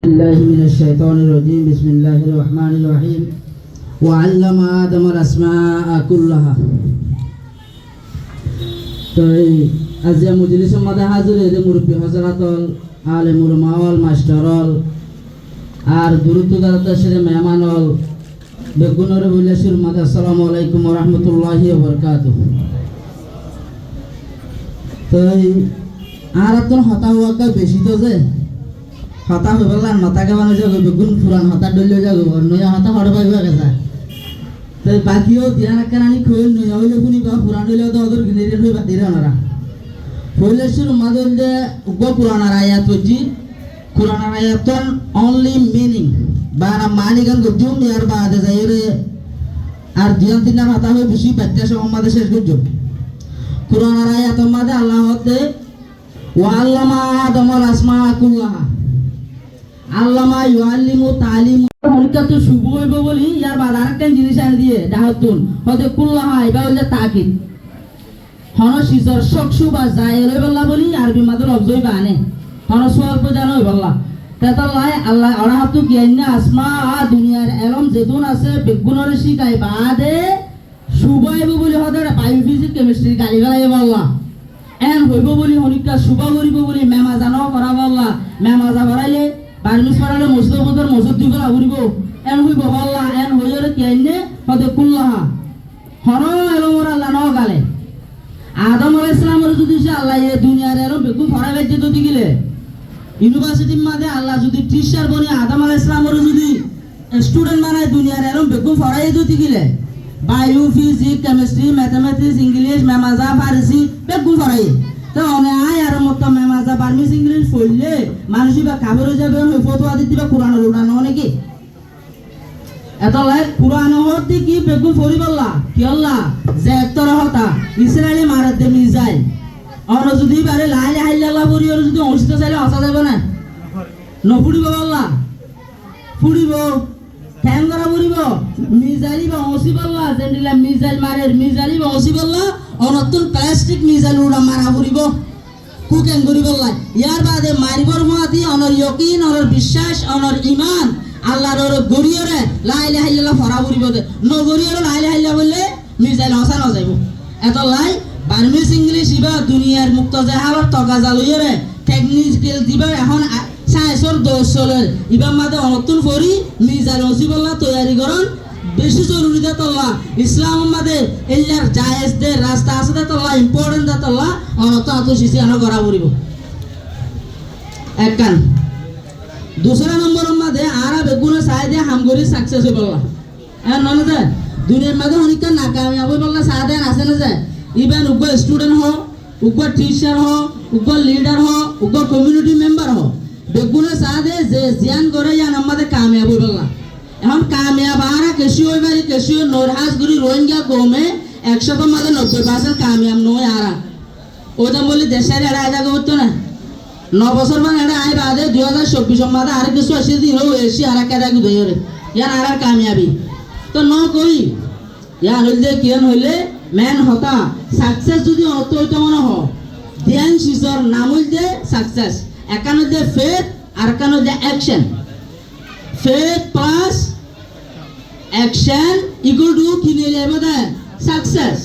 الله من الشيطان الرجيم بسم الله الرحمن الرحيم وعلم آدم الأسماء كلها তো এই আজিয়া মজলিসের মধ্যে হাজির হয়ে মুরব্বী হযরতল আলেম উলামাওয়াল মাস্টারল আর গুরুত্বদাতা সেরে মেহমানল বেগুনের বইলাসির মধ্যে আসসালামু আলাইকুম ওয়া রাহমাতুল্লাহি ওয়া বারাকাতুহু। তো আর তো হতা হওয়া বেশি তো যে হতা হয়ে বললাম মাথাকে বানো যাবো বেগুন পুরান হতা ডলে যাবো নয়া হতা হড় পাইবা গেছা তো বাকিও ধ্যান রাখানি খোল নয়া হইলে শুনি বা পুরান হইলে তো ওদের গিনেরে হই বাতিরে ওনারা হইলেসুর মাদল যে উগ পুরানার আয়াত হইছি পুরানার আয়াতন অনলি মিনিং বা মানিগান গজুম ইয়ার বাদে যাইরে আর ধ্যান তিন হতা হই বেশি বাচ্চা সমাজে শেষ গজুম পুরানার আয়াত মাদে আল্লাহ হতে ওয়াল্লামা আদমাল আসমা কুল্লাহা আল্লামা ইউআল্লিমু তালিমু হনিকা তো শুভ হইব বলি ইয়ার বাদ আরেকটা জিনিস আনি দিয়ে দাহতুন হতে কুল্লাহা এবা হইলে তাকিদ হন সিজর সকসু বা জায়েল হইবল্লা বলি আরবি মাদল অবজই বানে হন সোয়াল পজানো হইবল্লা তাতাল্লাহ আল্লাহ আরাহাতু কিয়ান্না আসমা দুনিয়ার এলম যেতুন আছে বিজ্ঞানের শিখাই বাদে শুভ হইব বলি হতে বায়োফিজিক্স কেমিস্ট্রি গালি গালাই বললা এন হইব বলি হনিকা শুভ করিব বলি মেমা জানো করা বললা মেমা যা করাইলে বারমিস পড়ালে মসজিদ বদর মসজিদ দিগল আউরিব এন হইব বললা এন হইরে কিয়ান্নে হতে কুল্লাহা হন এলমর আল্লাহ ন গালে আদম আলাইহিস সালামের যদি সে আল্লাহ এই দুনিয়ার এরম বেকুম ফরাইবে যদি গিলে ইউনিভার্সিটির মাঝে আল্লাহ যদি টিচার বনি আদম আলাইহিস সালামের যদি স্টুডেন্ট বানায় দুনিয়ার এরম বেকুম ফরাই যদি গিলে bio physics chemistry mathematics English মেমাজা ফারসি বেকুম ফরাই তো অনে আয় আর মত মেমাজা বার্মিস ইংলিশ পড়লে মানুষই বা কাবরে যাবে ফতোয়া দিতে বা কোরআনের উড়ানো নাকি এত লাইক কোরআন হতে কি বেকুম ফরিবাল্লা কি আল্লাহ যে একতর হতা ইসরায়েলি মারাতে মিসাইল আর যদি বারে লা ইলাহা ইল্লাল্লাহ বলি আর যদি অংশিত চাইলে হসা যাবে না নপুড়িব আল্লাহ ফুড়িব ঠ্যাঙ্গরা পড়িব মিসাইলি বা অসিবাল্লাহ জেন্ডিলা মিসাইল মারের মিসাইলি বা অসিবাল্লাহ অনতুন প্লাস্টিক মিসাইল উড়া মারা পড়িব কুকেন করিবাল্লাহ ইয়ার বাদে মারিবর মাতি অনর ইয়াকিন অনর বিশ্বাস অনর ঈমান আল্লাহর গরিয়রে লা ইলাহা ইল্লাল্লাহ ফরা পড়িব দে নগরিয়রে লা ইলাহা ইল্লাল্লাহ বললে মিসাইল হসা না যাইব এত লাই বার্মিস ইংলিশ ইবা দুনিয়ার মুক্ত জাহালর তগা জালুইরে টেকনিক্যাল দিবা এখন সায়েন্সর দোষলের ইবা মাদে অনতুন ফরি মিসাইল হসিবাল্লাহ তৈরি করন বেশি জরুরি দে তোল্লা ইসলাম মাদে এল্লার জায়েজ দে রাস্তা আছে দে তোল্লা ইম্পর্টেন্ট দে তোল্লা অনত আতো সিসি আনো করা পড়িব এক কান दूसरा number made Ara बेगुना सायदे हमगोरी success होबल्ला and non दे दुनिया मादे हनिका नाकामयाब होबल्ला सादे आसे न जाय इवन उगो स्टूडेंट हो उगो टीचर हो उगो लीडर हो उगो कम्युनिटी मेंबर हो बेगुना सादे जे जियान करे या नम्मादे कामयाब होबल्ला এখন কামিয়াব আরা কেশি হইবারি কেশি নরহাজ গুরি রোহিঙ্গা কমে 100 মাদে 90% কামিয়াব নয় আরা ওটা বলি দেশের এরা আয়দা করতো না 9 বছর মানে এটা আয় বাদে 2024 মাদে আর কিছু আসি দিন হো এসি আর কাদা গু দইরে ইয়ার আর কামিয়াবি তো ন কই ইয়া হইলে কিয়ন হইলে ম্যান হতা সাকসেস যদি অত হইতো মনে হ ধ্যান সিজর নাম হইলে সাকসেস একানো যে ফেথ আর কানো যে action faith plus action equal two কি নিয়ে যাবে দা সাকসেস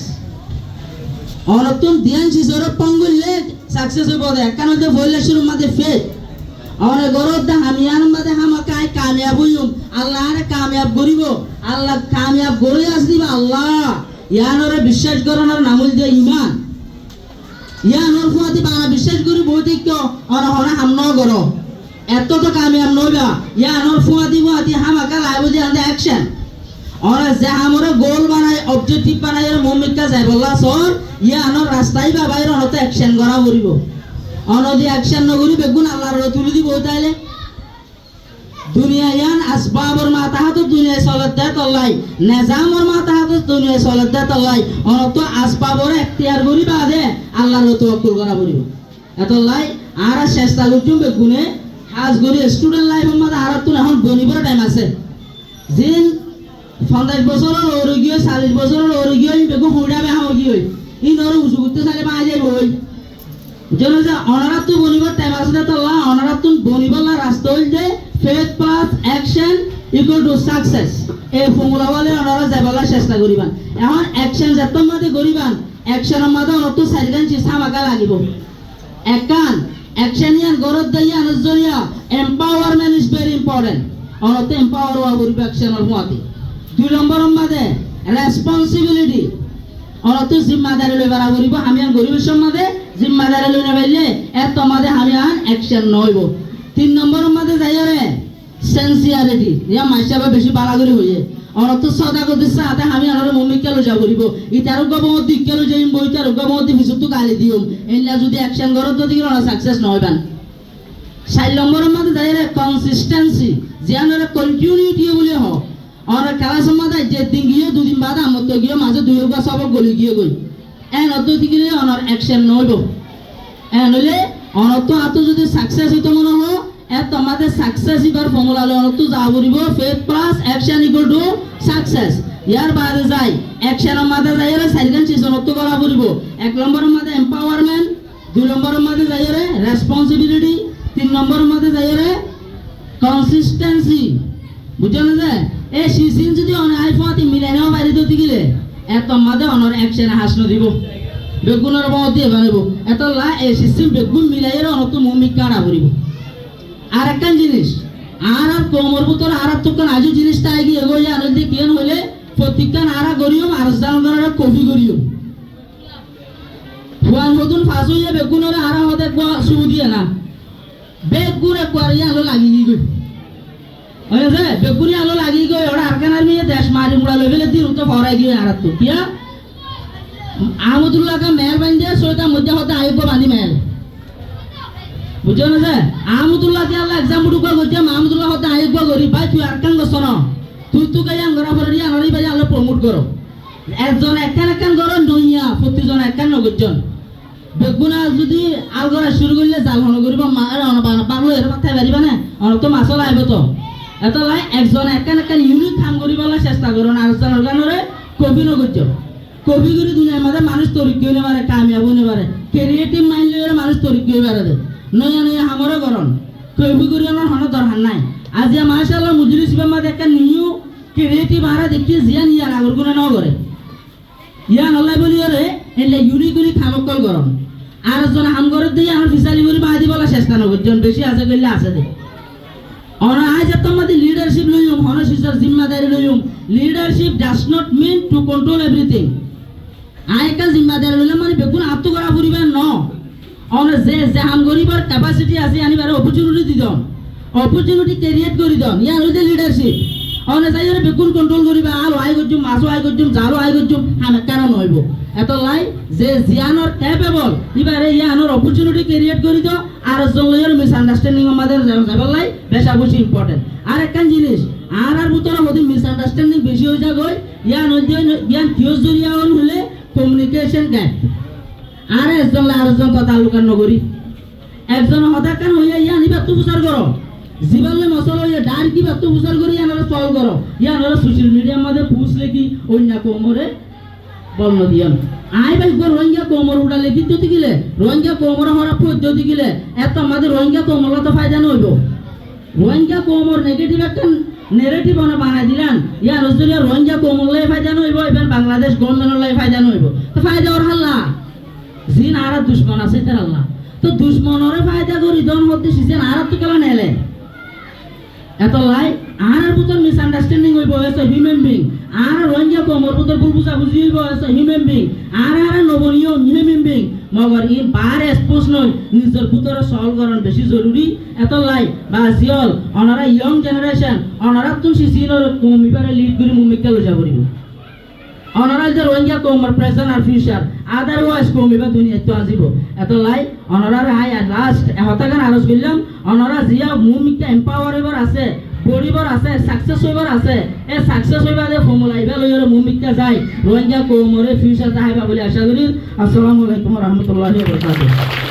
অনতুন ধ্যান সিজর পঙ্গুলে सक्सेस हो बोले कानो दे बोले शुरू मादे फेथ और गरद दा हामियान मादे हम काय कामयाब हुयुम अल्लाह रे कामयाब करिबो अल्लाह कामयाब करे আসদিবা আল্লাহ ইয়ানরে বিশ্বাস করনার নামুল দে ঈমান ইয়ানর ফুয়াতি বানা বিশ্বাস করি বইতে কি আর হনা হাম ন গরো এত তো কাময়াব নইবা ইয়ানর ফুয়াতি বুয়াতি হামাকা লাইব দে আন্দে অ্যাকশন और जे हमरे गोल बनाय ऑब्जेक्टिव बनाय मोमिका जाय বললা সর ইয়ানর রাস্তাই বা বাইরে অনত অ্যাকশন করা করিব অনদি অ্যাকশন ন করি বেগুন আল্লাহর তুলি দিব তাইলে দুনিয়া ইয়ান আসবাবর মাতাহাত দুনিয়া চলত দে তল্লাই নিজামর মাতাহাত দুনিয়া চলত দে তল্লাই অনত আসবাবর এখতিয়ার করি বাদে আল্লাহর তাওয়াক্কুল করা করিব এতলাই আর চেষ্টা করছুম বেগুনে হাজ করি স্টুডেন্ট লাইফের মধ্যে আর তো এখন বনিবর টাইম আছে জিন 50 বছরের ওরে গিয়ে 40 বছরের ওরে গিয়ে বেগু হুড়াবে হাও গিয়ে ই নর উসু করতে চাইলে পা যাইব ওই যেন যে অনারাত বনিবার টাইম আছে তো আল্লাহ অনারাত বনিবাল্লা রাস্তা হইল যে faith plus action equal to success এই ফর্মুলা বলে ওনারা যাইবালা চেষ্টা করিবান এখন অ্যাকশন যতর মধ্যে করিবান অ্যাকশনের মধ্যে অনত সাইডগান চিসামাকা লাগিব একান অ্যাকশন ইয়ান গরত দাইয়া নজরিয়া এম্পাওয়ারমেন্ট ইজ ভেরি ইম্পর্টেন্ট অনত এম্পাওয়ার হওয়া করিবা অ্যাকশনের মধ্যে 2 নম্বরের মধ্যে রেসপন্সিবিলিটি অনত জিম্মাদারি লইবার করিব আমি আন গরিবের সম্মাদে জিম্মাদারি লই না পাইলে এত মাদে আমি আন অ্যাকশন নইব 3 নম্বরের মধ্যে যাইরে সেন্সিয়ারিটি ইয়া মাইসাবা বেশি বালা করে হইয়ে অনত সদা করতে সাথে আমি আনর মমিকে লই যাব করিব ইতার গবম দিকে লই যাইম বইতার গবম দি বিশুদ্ধ গালি দিউম এনলা যদি অ্যাকশন করত যদি না সাকসেস নইবান 4 নম্বরের মধ্যে যাইরে কনসিস্টেন্সি জিয়ানরে কন্টিনিউটি বলি হ और काला समादा जे दिन गियो दु दिन बाद हम तो गियो माजे दुयो का सब गली गियो गई एन अतो दिगले अनर एक्शन नइबो एन हले अनतो आतो যদি সাকসেস হইতো মনে হয় এ তোমাদের সাকসেস ইবার ফর্মুলা লে অনতো যা বলিব faith plus action equal to success ইয়ার বাইরে যাই অ্যাকশনের মধ্যে যাইরে সাইডগান চিজ অনতো করা বলিব 1 নম্বরের মধ্যে এম্পাওয়ারমেন্ট 2 নম্বরের মধ্যে যাইরে রেসপন্সিবিলিটি 3 নম্বরের মধ্যে যাইরে কনসিস্টেন্সি বুঝছেন না এ সিসিন যদি অন আইফোনতি মিলাইনাও বাইরে দিতে গেলে এত মাদে অনর অ্যাকশন হাসনো দিব বেগুনের বউতে বানাইব এত লা এ সিসিন বেগুন মিলাইরে অনত মুমিক কাড়া করিব আর একটা জিনিস আর কোমর ভিতর আর তখন আজু জিনিসটা আগি এগোই আর যদি কেন হইলে প্রতিকান আরা গরিও আর জানগরা কপি গরিও ফুয়ান হদুন ফাস হইয়া বেগুনের আরা হদে সুবু দিয়ে না বেগুনে কোয়ারিয়া হলো লাগি গই ওই যে বেগুনি আলো লাগি গই ওরা আরকানার মিয়ে দেশ মারি মুড়া লইলে দিন তো ফরাই গিয়ে আর তো কিয়া আহমদুল্লাহ কা মেল বান্ধে সোটা মধ্যে হতে আইব বাঁধি মেল বুঝছো না যে আহমদুল্লাহ কে আল্লাহ এক্সাম উঠুক গইতে মাহমুদুল্লাহ হতে আইব গরি ভাই তুই আরকান গছন তুই গায় আঙ্গরা ফরি আনরি ভাই আল্লাহ প্রমোট করো একজন একান করো নইয়া প্রতিজন একান নগজন বেগুনা যদি আলগরা শুরু করলে জাল হন করিব মার অনবানা পাগল এর মাথায় বাড়িবা না অন তো মাছল আইব তো এত লাই একজন একান ইউনিট কাম করিবলা চেষ্টা করুন আর জনের গানরে কবি নগজ কবি করে দুনিয়ার মধ্যে মানুষ তরিক হইলে পারে কামিয়াব হইলে পারে ক্রিয়েটিভ মাইন্ড লইলে মানুষ তরিক হইতে পারে নয়া নয়া হামরে করন কবি করে আমার হন দরকার নাই আজ মাশাআল্লাহ মুজলিস বামাদ একটা নিউ ক্রিয়েটিভ আরা দেখি জিয়ান ইয়ার আগর গুণ ন করে ইয়ান আল্লাহ বলি রে এলে ইউনিকলি খামকল গরম আর জন হাম করে দিয়ে আমার ফিসালি করি বাদি বলা চেষ্টা নগজন বেশি আছে কইলে আছে দে और आज तुम्हारी लीडरशिप लइम हनसिसर जिम्मेदारी लइम leadership does not mean to control everything आय का जिम्मेदारी लइम माने बेकुन आत्म करा परिबा न और जे हम गरीबर कैपेसिटी আছে আনি বারে অপরচুনিটি দি দন অপরচুনিটি ক্রিয়েট করি দন ইয়া হইছে লিডারশিপ और যাইরে বেকুন কন্ট্রোল করিবা আলো আই গজুম মাসো আই গজুম জালো আই গজুম হামে কেন নইব এত লাই যে জিয়ানর ক্যাপেবল ইবারে ইয়ানর অপরচুনিটি ক্রিয়েট করি তো আর জলয়ের মিসআন্ডারস্ট্যান্ডিং আমাদের যাবার লাই বেশা বেশি ইম্পর্টেন্ট আর একটা জিনিস আর ভিতরে মধ্যে মিসআন্ডারস্ট্যান্ডিং বেশি হই যা গই ইয়ান ইয়ান থিওস জরিয়া হলে কমিউনিকেশন গ্যাপ আর একজন আরেকজন কথা আলোচনা নগরি একজন হতাকান হইয়া ইয়ান ইবা তো বুঝার করো জীবনে মশলা ইয়া ডার কি বাত বুঝার করি ইয়ানরা সলভ করো ইয়ানরা সোশ্যাল মিডিয়ার মধ্যে পুষলে কি অন্য কোমরে বলন দিয়ান আই ভাই গো রোহিঙ্গা কোমর উড়ালে কিন্তু দিলে রোহিঙ্গা কোমর হরা পদ্ধতি গিলে এত আমাদের রোহিঙ্গা কোমর তো ফায়দা নইব রোহিঙ্গা কোমর নেগেটিভ একটা নেগেটিভ বানাই দিলেন ইয়া রজরিয়া রোহিঙ্গা কোমর লাই ফায়দা নইব এবার বাংলাদেশ গভর্নমেন্ট লাই ফায়দা নইব তো ফায়দা ওর হাল্লা জিন আর দুশমন আছে তার আল্লাহ তো দুশমনরে ফায়দা করি দন হতে সিজন আর তো কেলা নেলে এত লাই আর ভিতর মিসআন্ডারস্ট্যান্ডিং হইব এস এ হিউম্যান বিং আর রোহিঙ্গা কোমর ভিতর ভুল বুঝা বুঝি হইব এস এ হিউম্যান বিং আর নবনীয় হিউম্যান বিং মগর ই বার এক্সপোজ নই নিজের ভিতরে সলভ করার বেশি জরুরি এত লাই বা জিয়ল অনারা ইয়ং জেনারেশন অনারা তুম সিসিনর কমিবারে লিড করি মুমিকা লজা করিব অনারা যে রোহিঙ্গা কোমর প্রেজেন্ট আর ফিউচার আদারওয়াইজ কমিবা দুনিয়া তো আজিব এত লাই অনারা হাই লাস্ট হতাগান আরজ করলাম অনারা জিয়া মুমিকা এম্পাওয়ার হইবার আছে গরিবর আছে সাকসেস হইবার আছে এ সাকসেস হইবা যে ফর্মুলা ইবা লইরে মুমিকা যায় রোহিঙ্গা কোমরে ফিউচার তাহাইবা বলে আশা করি আসসালামু আলাইকুম ওয়া রাহমাতুল্লাহি ওয়া বারাকাতুহু